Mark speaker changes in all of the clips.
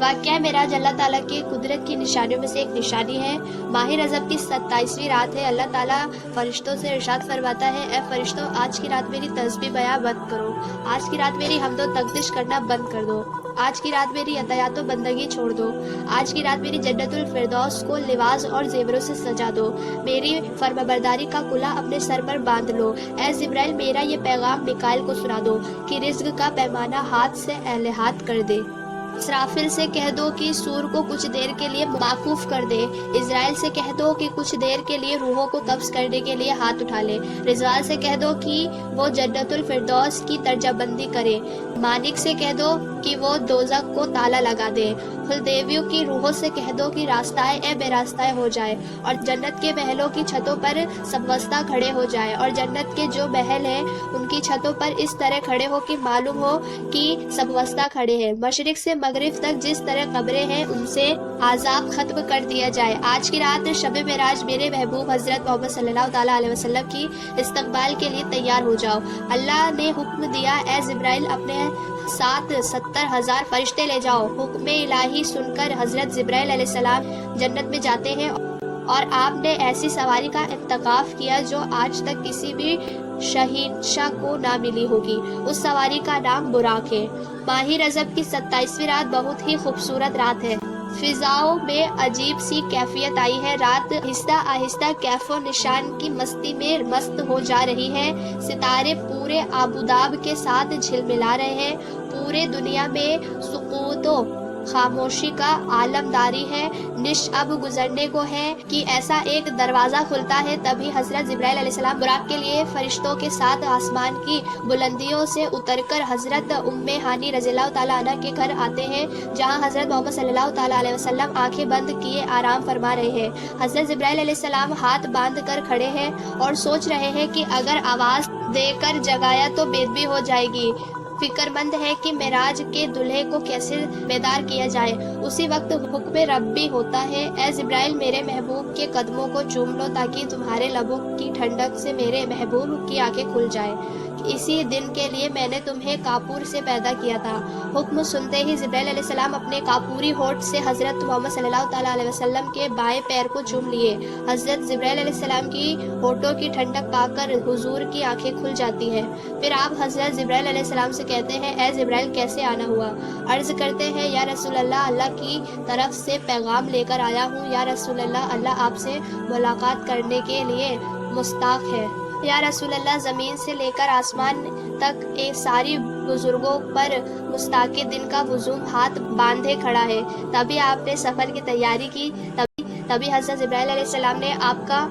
Speaker 1: واقعہ معراج اللہ تعالیٰ کی قدرت کی نشانیوں میں سے ایک نشانی ہے۔ ماہ رجب کی 27ویں رات ہے۔ اللہ تعالیٰ فرشتوں سے ارشاد فرماتا ہے، اے فرشتوں، آج کی رات میری تسبیح بیاں بند کرو، آج کی رات میری حمد و تقدیس کرنا بند کر دو، آج کی رات میری اطاعت و بندگی چھوڑ دو، آج کی رات میری جنت الفردوس کو لباس اور زیوروں سے سجا دو، میری فرمانبرداری کا کلہ اپنے سر پر باندھ لو۔ اے جبرائیل، میرا یہ پیغام میکائیل کو سنا دو کہ رزق کا پیمانہ ہاتھ سے اہل ہاتھ کر دے۔ اسرافیل سے کہہ دو کہ سور کو کچھ دیر کے لیے موقوف کر دے۔ اسرائیل سے کہہ دو کہ کچھ دیر کے لیے روحوں کو قبض کرنے کے لیے ہاتھ اٹھا لے۔ رضوان سے کہہ دو کہ وہ جنت الفردوس کی درجہ بندی کرے۔ مانک سے کہہ دو کہ وہ دوزخ کو تالا لگا دے۔ خلدیویوں کی روحوں سے کہہ دو کہ راستائے اے بے راستائے ہو جائے، اور جنت کے محلوں کی چھتوں پر سبوستہ کھڑے ہو جائے، اور جنت کے جو محل ہیں ان کی چھتوں پر اس طرح کھڑے ہو کہ معلوم ہو کہ سبوستہ کھڑے ہیں۔ مشرق سے مغرب تک جس طرح قبریں ہیں ان سے عذاب ختم کر دیا جائے۔ آج کی رات شب معراج میرے محبوب حضرت محمد صلی اللہ تعالیٰ علیہ وسلم کی استقبال کے لیے تیار ہو جاؤ۔ اللہ نے حکم دیا، اے جبرائیل، اپنے ساتھ 70,000 فرشتے لے جاؤ۔ حکم الہی سن کر حضرت جبرائیل علیہ السلام جنت میں جاتے ہیں، اور آپ نے ایسی سواری کا انتخاب کیا جو آج تک کسی بھی شہنشاہ کو نہ ملی ہوگی۔ اس سواری کا نام براق ہے۔ ماہ رجب کی 27ویں رات بہت ہی خوبصورت رات ہے۔ فضاؤں میں عجیب سی کیفیت آئی ہے۔ رات آہستہ آہستہ کیف و نشان کی مستی میں مست ہو جا رہی ہے۔ ستارے پورے آبوداب کے ساتھ جھلملا رہے ہیں۔ پورے دنیا میں سکوت و خاموشی کا عالم داری ہے۔ نش اب گزرنے کو ہے کہ ایسا ایک دروازہ کھلتا ہے، تبھی حضرت جبرائیل علیہ السلام براق کے لیے فرشتوں کے ساتھ آسمان کی بلندیوں سے اتر کر حضرت ام ہانی رضی اللہ تعالیٰ عنہ کے گھر آتے ہیں، جہاں حضرت محمد صلی اللہ تعالیٰ علیہ وسلم آنکھیں بند کیے آرام فرما رہے ہیں۔ حضرت جبرائیل علیہ السلام ہاتھ باندھ کر کھڑے ہیں اور سوچ رہے ہیں کہ اگر آواز دے کر جگایا تو بے ہو جائے گی۔ فکر مند ہے کہ معراج کے دلہے کو کیسے بیدار کیا جائے۔ اسی وقت حکم ربی ہوتا ہے، اے جبرائیل، میرے محبوب کے قدموں کو چوم لو تاکہ تمہارے لبوں کی ٹھنڈک سے میرے محبوب کی آنکھیں کھل جائیں۔ اسی دن کے لیے میں نے تمہیں کافور سے پیدا کیا تھا۔ حکم سنتے ہی جبرائیل علیہ السلام اپنے کافوری ہونٹ سے حضرت محمد صلی اللہ تعالیٰ علیہ وسلم کے بائیں پیر کو چوم لیے۔ حضرت جبرائیل علیہ السلام کی ہونٹوں کی ٹھنڈک پا کر حضور کی آنکھیں کھل جاتی ہیں۔ پھر آپ حضرت جبرائیل علیہ السلام سے کہتے ہیں، اے جبرائیل، کیسے آنا ہوا؟ عرض کرتے ہیں، یا رسول اللہ، اللہ کی طرف سے پیغام لے کر آیا ہوں۔ یا رسول اللہ، اللہ آپ سے ملاقات کرنے کے لیے مشتاق ہے۔ یا رسول اللہ، زمین سے لے کر آسمان تک ایک ساری بزرگوں پر مشتاق دن کا ہجوم ہاتھ باندھے کھڑا ہے۔ تبھی آپ نے سفر کی تیاری کی۔ تبھی حضرت جبرائیل علیہ السلام نے آپ کا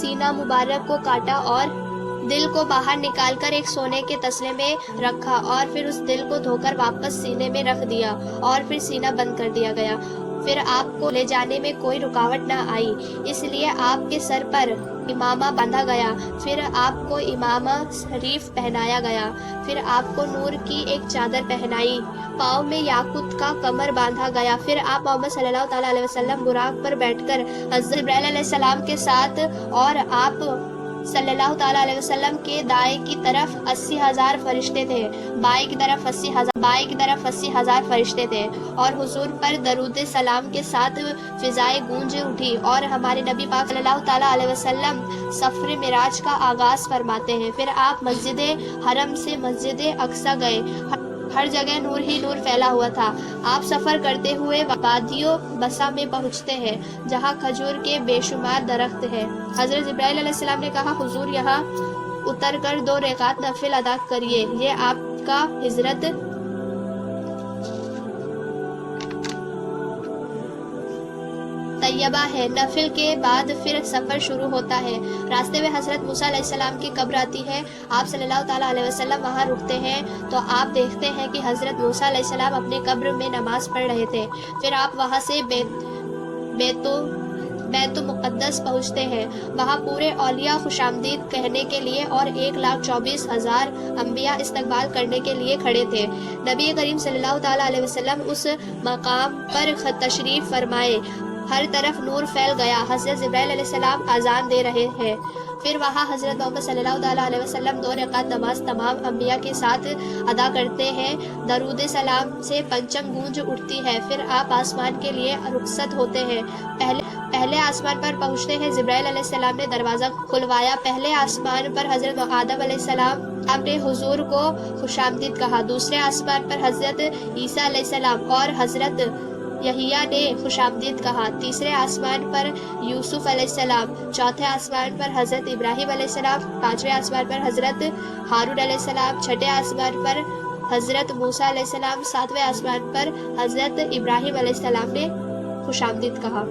Speaker 1: سینہ مبارک کو کاٹا اور دل کو باہر نکال کر ایک سونے کے تسلے میں رکھا، اور پھر اس دل کو دھو کر واپس سینے میں رکھ دیا، اور پھر سینہ بند کر دیا گیا۔ پھر آپ کو لے جانے میں کوئی رکاوٹ نہ آئی، اس لیے آپ کے سر پر امامہ باندھا گیا۔ پھر آپ کو امامہ شریف پہنایا گیا۔ پھر آپ کو نور کی ایک چادر پہنائی، پاؤں میں یاقوت کا کمر باندھا گیا۔ پھر آپ محمد صلی اللہ تعالیٰ علیہ وسلم براق پر بیٹھ کر حضرت جبرائیل علیہ السلام کے ساتھ، اور آپ صلی اللہ تعالیٰ علیہ وسلم کے دائیں کی طرف 80,000 فرشتے تھے، بائیں کی طرف 80,000 فرشتے تھے، اور حضور پر درود سلام کے ساتھ فضائیں گونج اٹھی، اور ہمارے نبی پاک صلی اللہ تعالیٰ علیہ وسلم سفر معراج کا آغاز فرماتے ہیں۔ پھر آپ مسجد حرم سے مسجد اقصی گئے۔ ہر جگہ نور ہی نور پھیلا ہوا تھا۔ آپ سفر کرتے ہوئے وادیوں بسا میں پہنچتے ہیں، جہاں کھجور کے بے شمار درخت ہیں۔ حضرت جبرائیل علیہ السلام نے کہا، حضور، یہاں اتر کر 2 رکعت نفل ادا کریے، یہ آپ کا ہجرت طیبہ ہے۔ نفل کے بعد پھر سفر شروع ہوتا ہے۔ راستے میں حضرت موسیٰ علیہ السلام کی قبر آتی ہے۔ آپ صلی اللہ تعالیٰ علیہ وسلم وہاں رکتے ہیں تو آپ دیکھتے ہیں کہ حضرت موسیٰ علیہ السلام اپنی قبر میں نماز پڑھ رہے تھے۔ پھر آپ وہاں سے بیت مقدس پہنچتے ہیں۔ وہاں پورے اولیاء خوش آمدید کہنے کے لیے اور 1,24,000 انبیاء استقبال کرنے کے لیے کھڑے تھے۔ نبی کریم صلی اللہ تعالیٰ علیہ وسلم اس مقام پر تشریف فرمائے۔ ہر طرف نور پھیل گیا۔ حضرت جبرائیل علیہ السلام اذان دے رہے ہیں۔ پھر وہاں حضرت محمد صلی اللہ تعالیٰ علیہ وسلم 2 رکعت نماز تمام انبیاء کے ساتھ ادا کرتے ہیں. درود سلام سے پنچم گونج اٹھتی ہے. پھر آپ آسمان کے لیے رخصت ہوتے ہیں. پہلے آسمان پر پہنچتے ہیں. جبرائیل علیہ السلام نے دروازہ کھلوایا. پہلے آسمان پر حضرت آدم علیہ السلام اپنے حضور کو خوش آمدید کہا. دوسرے آسمان پر حضرت عیسیٰ علیہ السلام اور حضرت یحییٰ نے خوش آمدید کہا. تیسرے آسمان پر یوسف علیہ السلام. چوتھے آسمان پر حضرت ابراہیم علیہ السلام. پانچویں آسمان پر حضرت ہارون علیہ السلام. چھٹے آسمان پر حضرت موسیٰ علیہ السلام. ساتویں آسمان پر حضرت ابراہیم علیہ السلام نے خوش آمدید کہا.